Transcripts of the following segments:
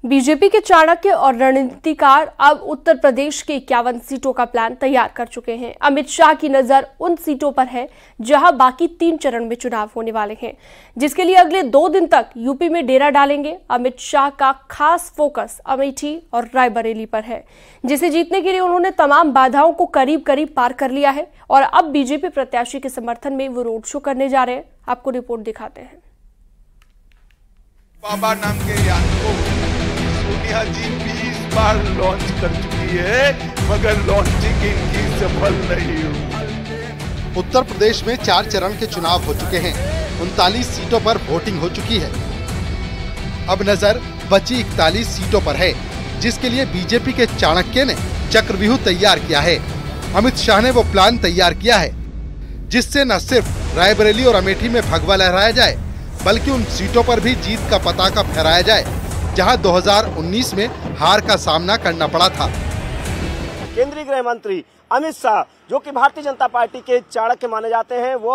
BJP के चाणक्य और रणनीतिकार अब उत्तर प्रदेश के 51 सीटों का प्लान तैयार कर चुके हैं। अमित शाह की नजर उन सीटों पर है जहां बाकी 3 चरण में चुनाव होने वाले हैं, जिसके लिए अगले 2 दिन तक यूपी में डेरा डालेंगे। अमित शाह का खास फोकस अमेठी और रायबरेली पर है, जिसे जीतने के लिए उन्होंने तमाम बाधाओं को करीब करीब पार कर लिया है और अब बीजेपी प्रत्याशी के समर्थन में वो रोड शो करने जा रहे हैं। आपको रिपोर्ट दिखाते हैं। बाबा नाम के यान को सोनिया जी 20 बार लॉन्च कर चुकी है, मगर लॉन्चिंग इनकी सफल नहीं हुई। उत्तर प्रदेश में 4 चरण के चुनाव हो चुके हैं। 39 सीटों पर वोटिंग हो चुकी है। अब नजर बची 41 सीटों पर है, जिसके लिए बीजेपी के चाणक्य ने चक्रव्यूह तैयार किया है। अमित शाह ने वो प्लान तैयार किया है जिससे न सिर्फ रायबरेली और अमेठी में भगवा लहराया जाए, बल्कि उन सीटों पर भी जीत का पताका फहराया जाए जहां 2019 में हार का सामना करना पड़ा था। केंद्रीय गृह मंत्री अमित शाह, जो कि भारतीय जनता पार्टी के चाणक्य माने जाते हैं, वो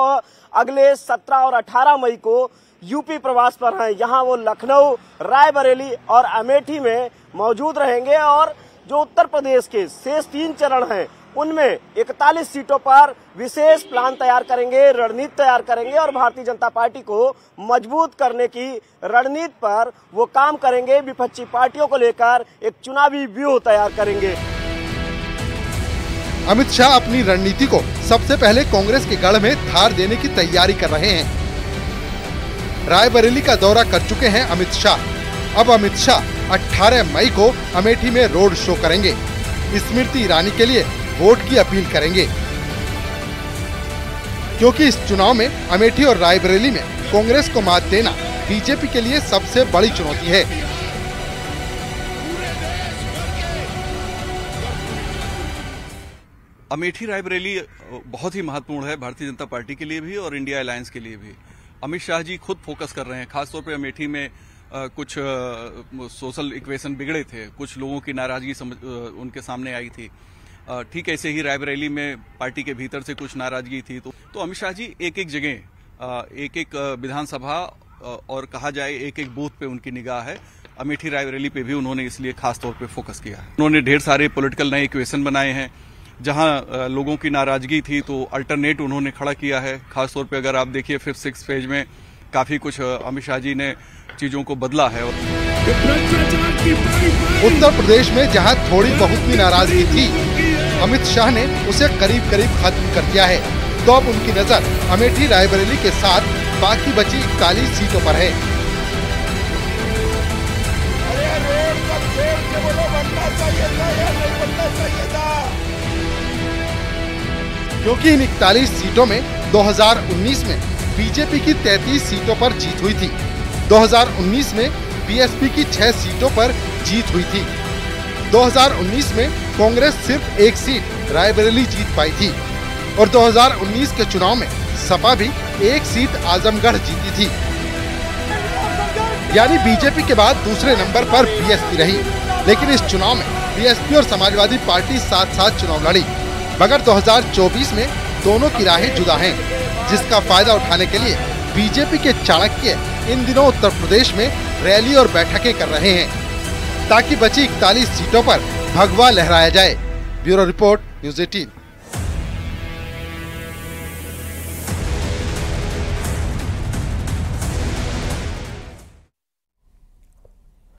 अगले 17 और 18 मई को यूपी प्रवास पर हैं। यहां वो लखनऊ, रायबरेली और अमेठी में मौजूद रहेंगे और जो उत्तर प्रदेश के शेष 3 चरण हैं उनमें 41 सीटों पर विशेष प्लान तैयार करेंगे, रणनीति तैयार करेंगे और भारतीय जनता पार्टी को मजबूत करने की रणनीति पर वो काम करेंगे। विपक्षी पार्टियों को लेकर एक चुनावी व्यूह तैयार करेंगे। अमित शाह अपनी रणनीति को सबसे पहले कांग्रेस के गढ़ में धार देने की तैयारी कर रहे हैं। रायबरेली का दौरा कर चुके हैं अमित शाह। अब अमित शाह 18 मई को अमेठी में रोड शो करेंगे। स्मृति ईरानी के लिए वोट की अपील करेंगे, क्योंकि इस चुनाव में अमेठी और रायबरेली में कांग्रेस को मात देना बीजेपी के लिए सबसे बड़ी चुनौती है। अमेठी रायबरेली बहुत ही महत्वपूर्ण है भारतीय जनता पार्टी के लिए भी और इंडिया अलायंस के लिए भी। अमित शाह जी खुद फोकस कर रहे हैं, खासतौर पे अमेठी में कुछ सोशल इक्वेशन बिगड़े थे, कुछ लोगों की नाराजगी उनके सामने आई थी। ठीक ऐसे ही रायबरेली में पार्टी के भीतर से कुछ नाराजगी थी। तो अमित शाह जी एक एक जगह, एक एक विधानसभा और कहा जाए एक एक बूथ पे उनकी निगाह है। अमेठी रायबरेली पे भी उन्होंने इसलिए खास तौर पे फोकस किया है। उन्होंने ढेर सारे पॉलिटिकल नए इक्वेशन बनाए हैं। जहां लोगों की नाराजगी थी तो अल्टरनेट उन्होंने खड़ा किया है। खासतौर पे अगर आप देखिए 5th-6th पेज में काफी कुछ अमित शाह जी ने चीजों को बदला है। उत्तर प्रदेश में जहां थोड़ी बहुत भी नाराजगी थी, अमित शाह ने उसे करीब करीब खत्म कर दिया है। तो अब उनकी नजर अमेठी रायबरेली के साथ बाकी बची 41 सीटों पर है। क्योंकि इन 41 सीटों में 2019 में बीजेपी की 33 सीटों पर जीत हुई थी। 2019 में बीएसपी की 6 सीटों पर जीत हुई थी। 2019 में कांग्रेस सिर्फ 1 सीट रायबरेली जीत पाई थी और 2019 के चुनाव में सपा भी 1 सीट आजमगढ़ जीती थी। यानी बीजेपी के बाद दूसरे नंबर पर बीएसपी रही। लेकिन इस चुनाव में बीएसपी और समाजवादी पार्टी साथ साथ चुनाव लड़ी, मगर 2024 में दोनों की राहें जुदा हैं, जिसका फायदा उठाने के लिए बीजेपी के चाणक्य इन दिनों उत्तर प्रदेश में रैली और बैठकें कर रहे हैं, ताकि बची 41 सीटों पर भगवा लहराया जाए। Bureau report, news 18।